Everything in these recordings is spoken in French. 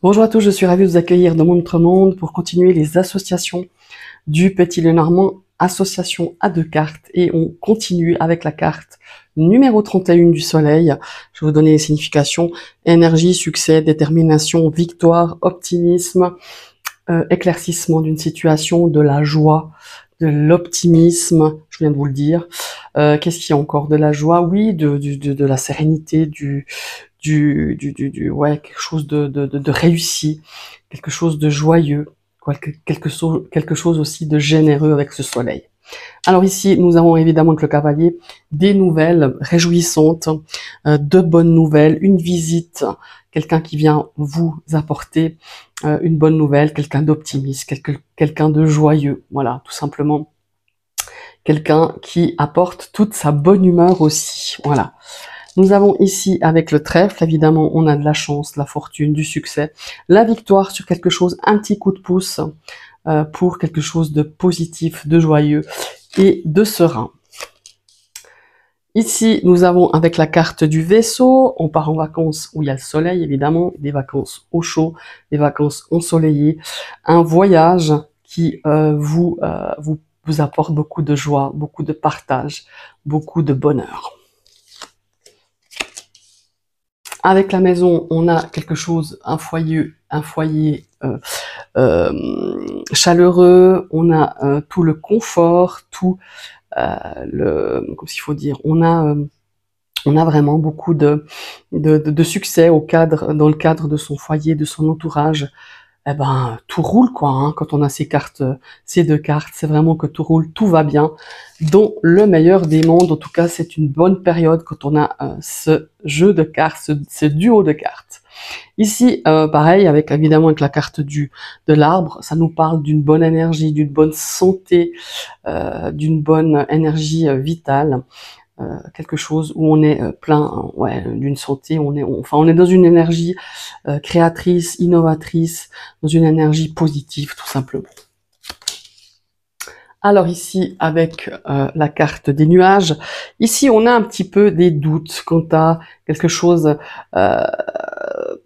Bonjour à tous, je suis ravie de vous accueillir dans Montre Monde pour continuer les associations du Petit Lenormand, association à deux cartes. Et on continue avec la carte numéro 31 du Soleil. Je vais vous donner les significations: énergie, succès, détermination, victoire, optimisme, éclaircissement d'une situation, de la joie, de l'optimisme, je viens de vous le dire. Qu'est-ce qu'il y a encore? De la joie, oui, de la sérénité, ouais, quelque chose de réussi, quelque chose de joyeux, quoi, quelque chose aussi de généreux avec ce soleil. Alors ici, nous avons évidemment avec le cavalier des nouvelles réjouissantes, de bonnes nouvelles, une visite, quelqu'un qui vient vous apporter une bonne nouvelle, quelqu'un d'optimiste, quelqu'un de joyeux, voilà, tout simplement. Quelqu'un qui apporte toute sa bonne humeur aussi, voilà. Nous avons ici avec le trèfle, évidemment, on a de la chance, de la fortune, du succès, la victoire sur quelque chose, un petit coup de pouce pour quelque chose de positif, de joyeux et de serein. Ici, nous avons avec la carte du vaisseau, on part en vacances où il y a le soleil, évidemment, des vacances au chaud, des vacances ensoleillées, un voyage qui vous apporte beaucoup de joie, beaucoup de partage, beaucoup de bonheur. Avec la maison, on a quelque chose, un foyer chaleureux, on a tout le confort, tout comment il faut dire, on a vraiment beaucoup de succès dans le cadre de son foyer, de son entourage. Eh ben, tout roule quoi, hein, quand on a ces deux cartes, c'est vraiment que tout roule, tout va bien, dans le meilleur des mondes. En tout cas, c'est une bonne période quand on a ce jeu de cartes, ce duo de cartes. Ici, pareil, évidemment avec la carte de l'arbre, ça nous parle d'une bonne énergie, d'une bonne santé, d'une bonne énergie vitale. Quelque chose où on est plein, ouais, d'une santé, on est dans une énergie créatrice, innovatrice, dans une énergie positive tout simplement. Alors ici, avec la carte des nuages, ici on a un petit peu des doutes quant à quelque chose,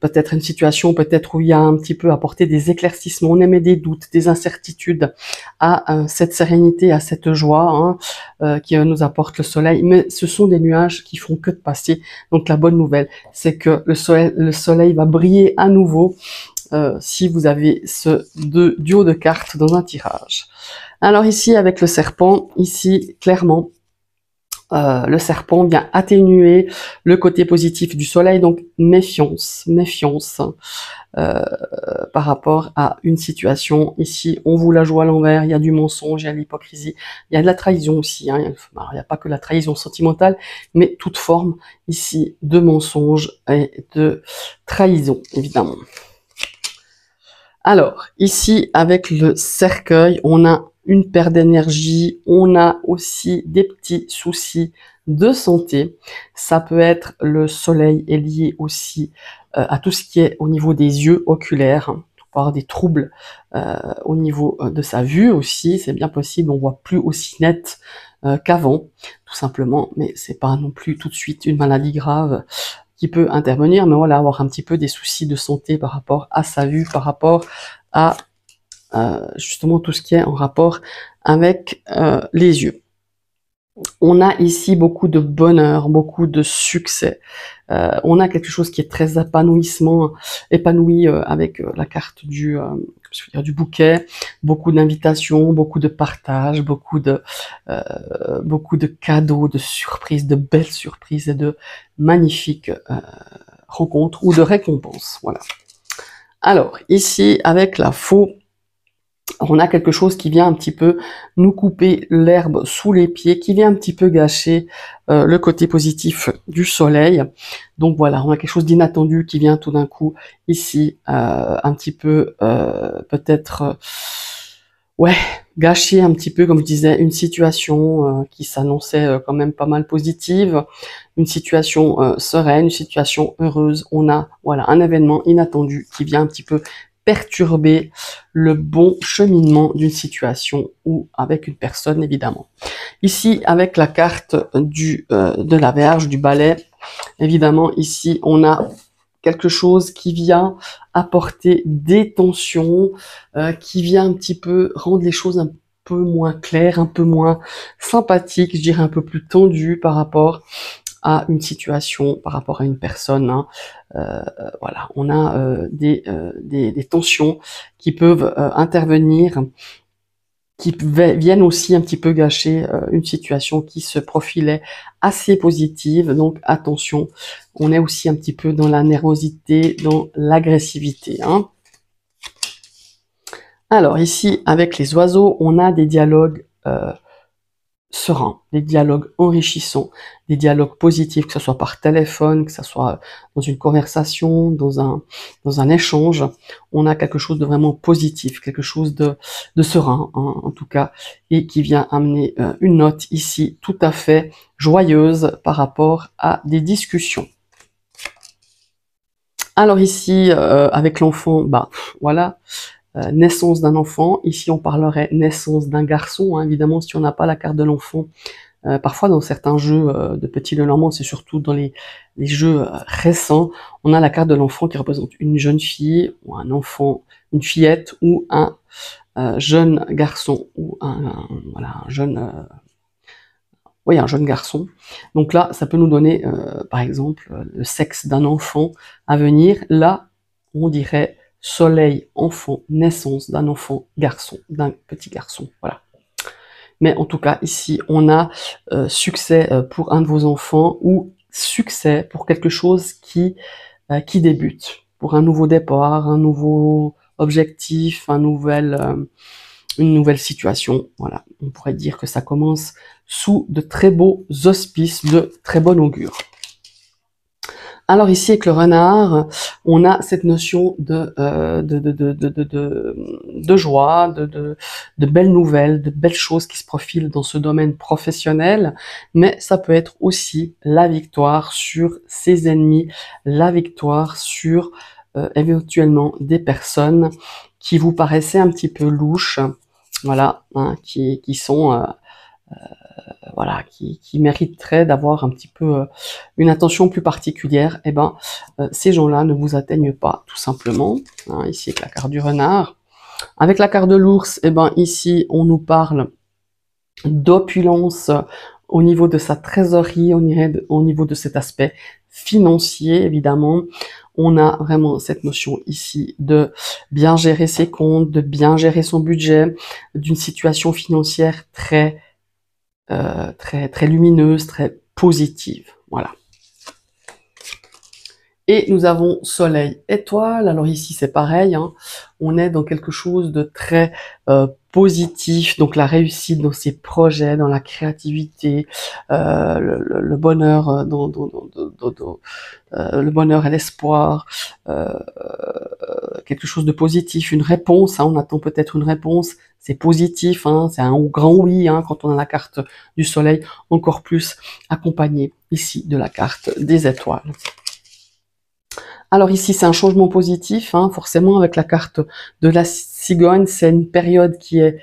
peut-être une situation, peut-être où il y a un petit peu apporté des éclaircissements, on émet des doutes, des incertitudes à cette sérénité, à cette joie qui nous apporte le soleil, mais ce sont des nuages qui font que de passer. Donc la bonne nouvelle, c'est que le soleil va briller à nouveau si vous avez ce duo de cartes dans un tirage. Alors ici, avec le serpent, ici, clairement, le serpent vient atténuer le côté positif du soleil, donc méfiance par rapport à une situation. Ici, on vous la joue à l'envers, il y a du mensonge, il y a de l'hypocrisie, il y a de la trahison aussi. Hein. Alors, il n'y a pas que la trahison sentimentale, mais toute forme ici de mensonge et de trahison, évidemment. Alors, ici, avec le cercueil, on a une perte d'énergie, on a aussi des petits soucis de santé. Ça peut être, le soleil est lié aussi à tout ce qui est au niveau des yeux oculaires. On peut avoir des troubles au niveau de sa vue aussi, c'est bien possible, on voit plus aussi net qu'avant, tout simplement, mais c'est pas non plus tout de suite une maladie grave qui peut intervenir, mais voilà, avoir un petit peu des soucis de santé par rapport à sa vue, par rapport à justement tout ce qui est en rapport avec les yeux. On a ici beaucoup de bonheur, beaucoup de succès. On a quelque chose qui est très épanoui avec la carte du bouquet, beaucoup d'invitations, beaucoup de partage, beaucoup de cadeaux, de surprises, de belles surprises et de magnifiques rencontres ou de récompenses. Voilà. Alors ici, avec la faux, on a quelque chose qui vient un petit peu nous couper l'herbe sous les pieds, qui vient un petit peu gâcher le côté positif du soleil. Donc voilà, on a quelque chose d'inattendu qui vient tout d'un coup ici, un petit peu peut-être ouais, gâcher un petit peu, comme je disais, une situation qui s'annonçait quand même pas mal positive, une situation sereine, une situation heureuse. On a voilà un événement inattendu qui vient un petit peu perturber le bon cheminement d'une situation ou avec une personne, évidemment. Ici, avec la carte de la Vierge, du balai, évidemment, ici, on a quelque chose qui vient apporter des tensions, qui vient un petit peu rendre les choses un peu moins claires, un peu moins sympathiques, je dirais un peu plus tendues par rapport à une situation, par rapport à une personne. Hein. Voilà, on a des tensions qui peuvent intervenir, qui viennent aussi un petit peu gâcher une situation qui se profilait assez positive. Donc attention, on est aussi un petit peu dans la nervosité, dans l'agressivité. Hein. Alors ici, avec les oiseaux, on a des dialogues sereins, des dialogues enrichissants, des dialogues positifs, que ce soit par téléphone, que ce soit dans une conversation, dans un échange. On a quelque chose de vraiment positif, quelque chose de serein, hein, en tout cas, et qui vient amener une note ici tout à fait joyeuse par rapport à des discussions. Alors ici, avec l'enfant, bah voilà, naissance d'un enfant. Ici, on parlerait naissance d'un garçon. Hein. Évidemment, si on n'a pas la carte de l'enfant, parfois dans certains jeux de Petit Lenormand, c'est surtout dans les jeux récents, on a la carte de l'enfant qui représente une jeune fille ou un enfant, une fillette ou un jeune garçon ou voilà, un jeune garçon. Donc là, ça peut nous donner, par exemple, le sexe d'un enfant à venir. Là, on dirait soleil, enfant, naissance d'un enfant, garçon, d'un petit garçon. Voilà. Mais en tout cas, ici, on a succès pour un de vos enfants ou succès pour quelque chose qui débute, pour un nouveau départ, un nouveau objectif, une nouvelle situation. Voilà, on pourrait dire que ça commence sous de très beaux auspices, de très bon augure. Alors ici, avec le renard, on a cette notion de joie, de belles nouvelles, de belles choses qui se profilent dans ce domaine professionnel, mais ça peut être aussi la victoire sur ses ennemis, la victoire sur éventuellement des personnes qui vous paraissaient un petit peu louches, voilà, hein, qui sont voilà, qui mériteraient d'avoir un petit peu une attention plus particulière. Et ben, ces gens-là ne vous atteignent pas, tout simplement. Hein, ici, avec la carte du renard. Avec la carte de l'ours, et ben ici, on nous parle d'opulence au niveau de sa trésorerie, on irait au niveau de cet aspect financier, évidemment. On a vraiment cette notion ici de bien gérer ses comptes, de bien gérer son budget, d'une situation financière très lumineuse, très positive. Voilà. Et nous avons soleil, étoile. Alors ici, c'est pareil. Hein. On est dans quelque chose de très positif. Donc la réussite dans ses projets, dans la créativité, le bonheur, le bonheur et l'espoir, quelque chose de positif, une réponse. Hein, on attend peut-être une réponse. C'est positif. Hein, c'est un grand oui. Hein, quand on a la carte du soleil, encore plus accompagné ici de la carte des étoiles. Alors ici, c'est un changement positif, hein, forcément, avec la carte de la cigogne, c'est une période qui est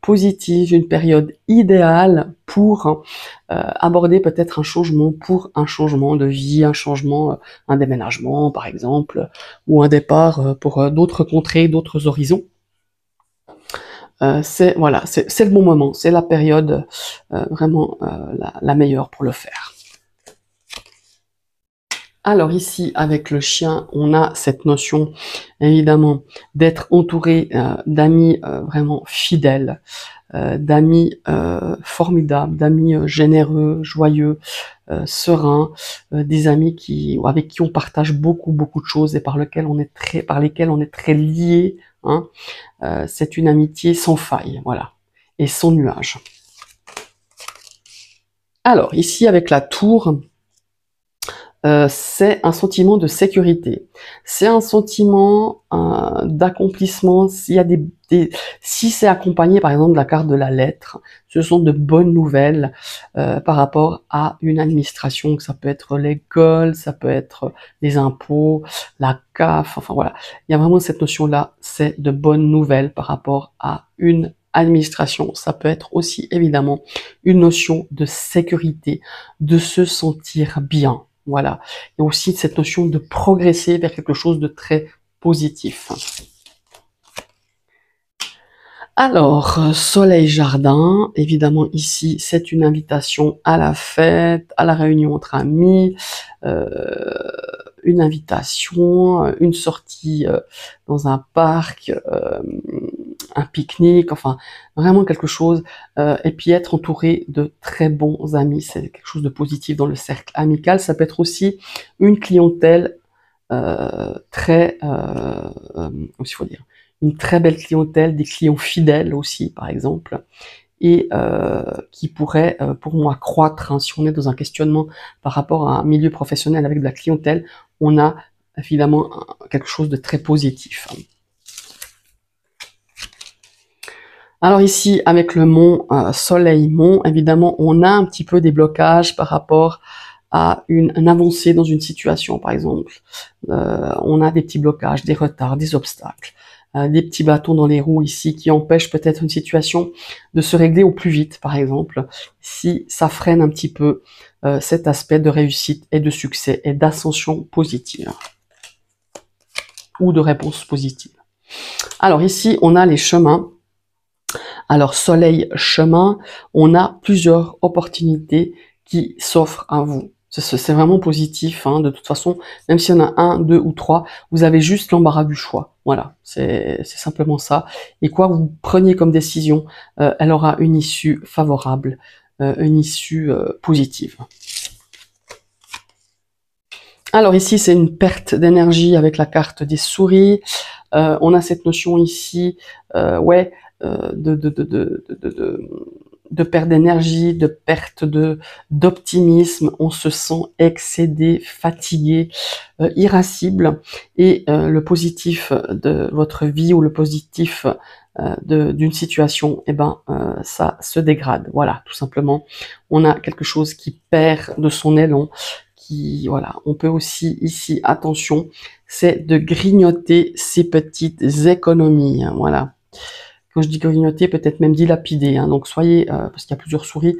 positive, une période idéale pour aborder peut-être un changement, pour un changement de vie, un changement, un déménagement par exemple, ou un départ pour d'autres contrées, d'autres horizons. C'est voilà, c'est le bon moment, c'est la période vraiment la meilleure pour le faire. Alors ici, avec le chien, on a cette notion, évidemment, d'être entouré d'amis vraiment fidèles, d'amis formidables, d'amis généreux, joyeux, sereins, des amis avec qui on partage beaucoup de choses et par lesquels on est très liés. Hein. C'est une amitié sans faille, voilà, et sans nuage. Alors ici, avec la tour, c'est un sentiment de sécurité. C'est un sentiment d'accomplissement. S'il y a si c'est accompagné par exemple de la carte de la lettre, ce sont de bonnes nouvelles par rapport à une administration. Ça peut être l'école, ça peut être les impôts, la CAF, enfin voilà. Il y a vraiment cette notion-là, c'est de bonnes nouvelles par rapport à une administration. Ça peut être aussi évidemment une notion de sécurité, de se sentir bien. Voilà. Il y a aussi cette notion de progresser vers quelque chose de très positif. Alors, soleil jardin, évidemment ici, c'est une invitation à la fête, à la réunion entre amis, euh, une invitation, une sortie dans un parc, un pique-nique, enfin vraiment quelque chose, et puis être entouré de très bons amis, c'est quelque chose de positif dans le cercle amical. Ça peut être aussi une clientèle très, aussi faut dire, une très belle clientèle, des clients fidèles aussi par exemple, et qui pourrait pour moi croître, hein, si on est dans un questionnement par rapport à un milieu professionnel avec de la clientèle, on a évidemment quelque chose de très positif. Alors ici, avec le mont, soleil-mont, évidemment, on a un petit peu des blocages par rapport à une avancée dans une situation, par exemple. On a des petits blocages, des retards, des obstacles, des petits bâtons dans les roues ici qui empêchent peut-être une situation de se régler au plus vite, par exemple, si ça freine un petit peu cet aspect de réussite et de succès et d'ascension positive ou de réponse positive. Alors ici, on a les chemins. Alors soleil, chemin, on a plusieurs opportunités qui s'offrent à vous. C'est vraiment positif, hein, de toute façon, même s'il y en a un, deux ou trois, vous avez juste l'embarras du choix. Voilà, c'est simplement ça. Et quoi vous preniez comme décision, elle aura une issue favorable, une issue positive. Alors ici, c'est une perte d'énergie avec la carte des souris. On a cette notion ici, ouais, de perte d'énergie, de perte d'optimisme. On se sent excédé, fatigué, irascible. Et le positif de votre vie ou le positif d'une situation, eh ben, ça se dégrade. Voilà, tout simplement. On a quelque chose qui perd de son élan. Voilà, on peut aussi ici, attention, c'est de grignoter ces petites économies, hein, voilà. Quand je dis grignoter, peut-être même dilapider, hein, donc soyez, parce qu'il y a plusieurs souris,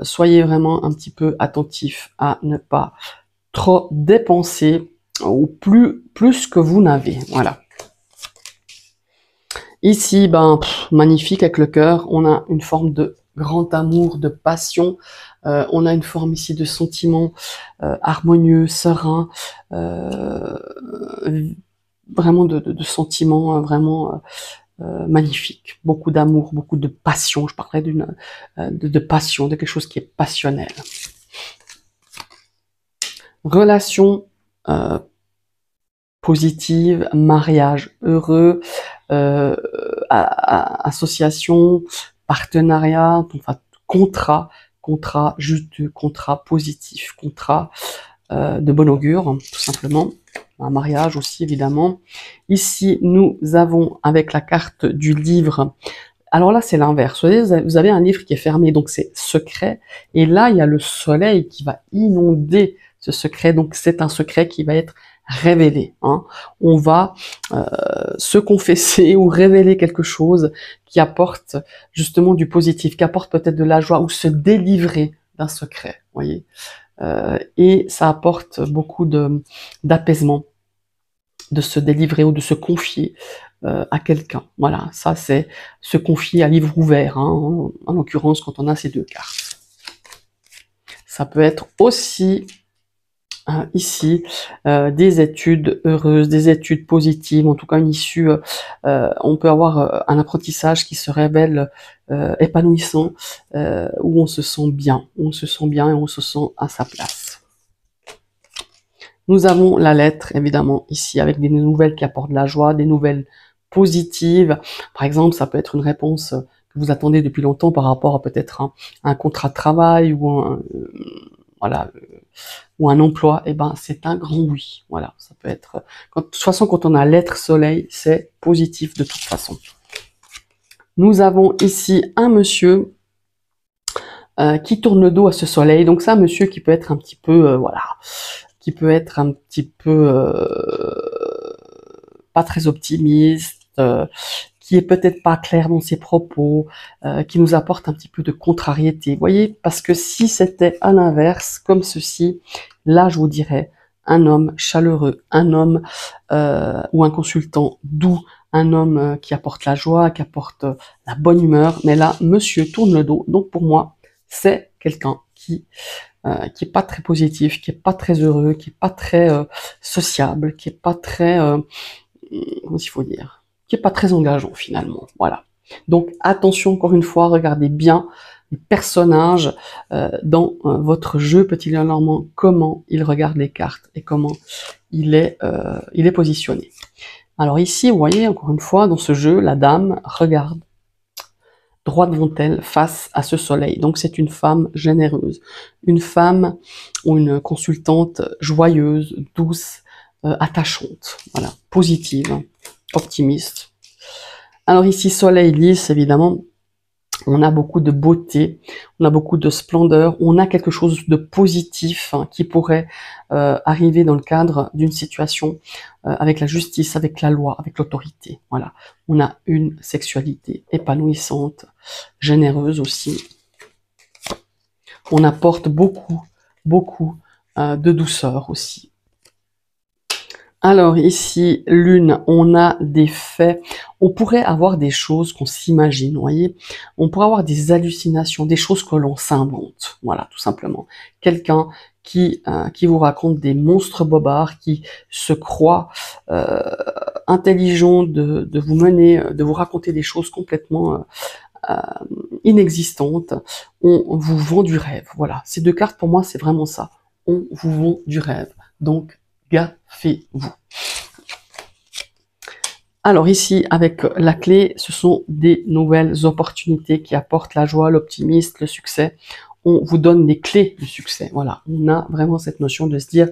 soyez vraiment un petit peu attentifs à ne pas trop dépenser ou plus que vous n'avez, voilà. Ici, ben, magnifique avec le cœur, on a une forme de grand amour, de passion, on a une forme ici de sentiment harmonieux, serein, vraiment de sentiments vraiment magnifiques, beaucoup d'amour, beaucoup de passion, je parlerai de passion, de quelque chose qui est passionnel. Relation positive, mariage heureux, association, partenariat, enfin contrat juteux, contrat positif, contrat de bon augure, tout simplement. Un mariage aussi, évidemment. Ici, nous avons, avec la carte du livre, alors là, c'est l'inverse. Vous avez un livre qui est fermé, donc c'est secret. Et là, il y a le soleil qui va inonder ce secret. Donc, c'est un secret qui va être révélé. Hein. On va se confesser ou révéler quelque chose qui apporte justement du positif, qui apporte peut-être de la joie ou se délivrer d'un secret. Voyez. Et ça apporte beaucoup d'apaisement, de se délivrer ou de se confier à quelqu'un. Voilà, ça c'est se confier à livre ouvert, hein, en l'occurrence quand on a ces deux cartes. Ça peut être aussi ici des études heureuses, des études positives, en tout cas une issue, on peut avoir un apprentissage qui se révèle épanouissant, où on se sent bien, et on se sent à sa place. Nous avons la lettre, évidemment, ici, avec des nouvelles qui apportent de la joie, des nouvelles positives. Par exemple, ça peut être une réponse que vous attendez depuis longtemps par rapport à peut-être un contrat de travail ou voilà, ou un emploi. Eh ben, c'est un grand oui. Voilà, ça peut être. De toute façon, quand on a lettre soleil, c'est positif de toute façon. Nous avons ici un monsieur qui tourne le dos à ce soleil. Donc, c'est un monsieur qui peut être un petit peu, voilà, qui peut être un petit peu pas très optimiste, qui est peut-être pas clair dans ses propos, qui nous apporte un petit peu de contrariété. Vous voyez, parce que si c'était à l'inverse, comme ceci, là, je vous dirais un homme chaleureux, un homme ou un consultant doux, un homme qui apporte la joie, qui apporte la bonne humeur. Mais là, monsieur tourne le dos. Donc pour moi, c'est quelqu'un qui est pas très positif, qui est pas très heureux, qui est pas très sociable, qui est pas très, comment il faut dire, qui est pas très engageant finalement. Voilà. Donc attention encore une fois, regardez bien les personnages dans votre jeu Petit Lion Normand, comment il regarde les cartes et comment il est positionné. Alors ici, vous voyez, encore une fois, dans ce jeu, la dame regarde droit devant elle face à ce soleil. Donc c'est une femme généreuse, une femme ou une consultante joyeuse, douce, attachante, voilà, positive, optimiste. Alors ici, soleil lisse, évidemment, on a beaucoup de beauté, on a beaucoup de splendeur, on a quelque chose de positif qui pourrait arriver dans le cadre d'une situation avec la justice, avec la loi, avec l'autorité. Voilà, on a une sexualité épanouissante, généreuse aussi. On apporte beaucoup, beaucoup de douceur aussi. Alors ici, lune, on a des faits, on pourrait avoir des choses qu'on s'imagine, vous voyez, on pourrait avoir des hallucinations, des choses que l'on s'invente, voilà, tout simplement. Quelqu'un qui vous raconte des monstres bobards, qui se croit intelligent de vous mener, de vous raconter des choses complètement inexistantes. On vous vend du rêve, voilà. Ces deux cartes, pour moi, c'est vraiment ça. On vous vend du rêve. Donc, gaffez-vous. Alors ici, avec la clé, ce sont des nouvelles opportunités qui apportent la joie, l'optimisme, le succès. On vous donne des clés du succès. Voilà, on a vraiment cette notion de se dire,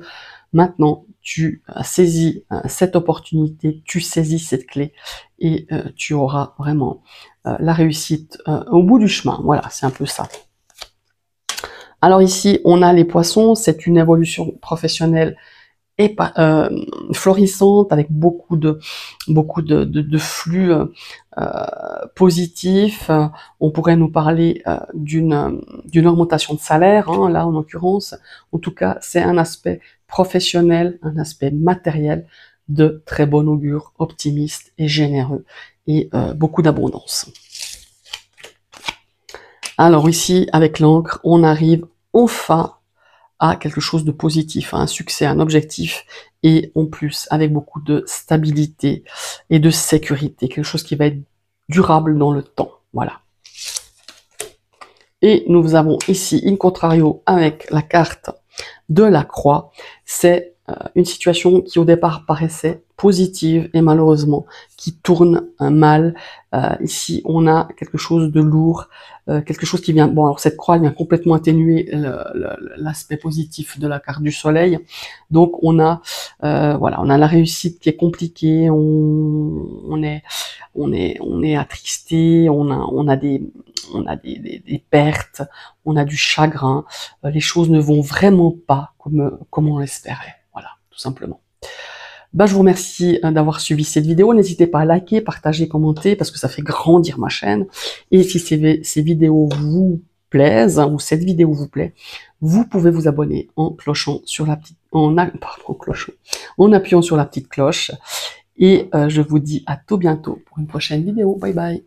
maintenant, tu saisis cette opportunité, tu saisis cette clé et tu auras vraiment la réussite au bout du chemin. Voilà, c'est un peu ça. Alors ici, on a les poissons, c'est une évolution professionnelle et florissante avec beaucoup de flux positifs. On pourrait nous parler d'une augmentation de salaire, hein, là en l'occurrence. En tout cas, c'est un aspect professionnel, un aspect matériel de très bon augure, optimiste et généreux et beaucoup d'abondance. Alors ici, avec l'encre, on arrive enfin à quelque chose de positif, à un succès, un objectif, et en plus avec beaucoup de stabilité et de sécurité, quelque chose qui va être durable dans le temps, voilà. Et nous avons ici in contrario avec la carte de la croix, c'est une situation qui au départ paraissait positive et malheureusement qui tourne mal. Ici, on a quelque chose de lourd, quelque chose qui vient... Bon, alors cette croix elle vient complètement atténuer l'aspect positif de la carte du soleil. Donc on a, voilà, on a la réussite qui est compliquée, on est attristé, on a des pertes, on a du chagrin, les choses ne vont vraiment pas comme on l'espérait. Voilà, tout simplement. Je vous remercie d'avoir suivi cette vidéo. N'hésitez pas à liker, partager, commenter, parce que ça fait grandir ma chaîne. Et si ces vidéos vous plaisent, ou cette vidéo vous plaît, vous pouvez vous abonner en clochant sur la petite, en appuyant sur la petite cloche. Et je vous dis à tout bientôt pour une prochaine vidéo. Bye bye.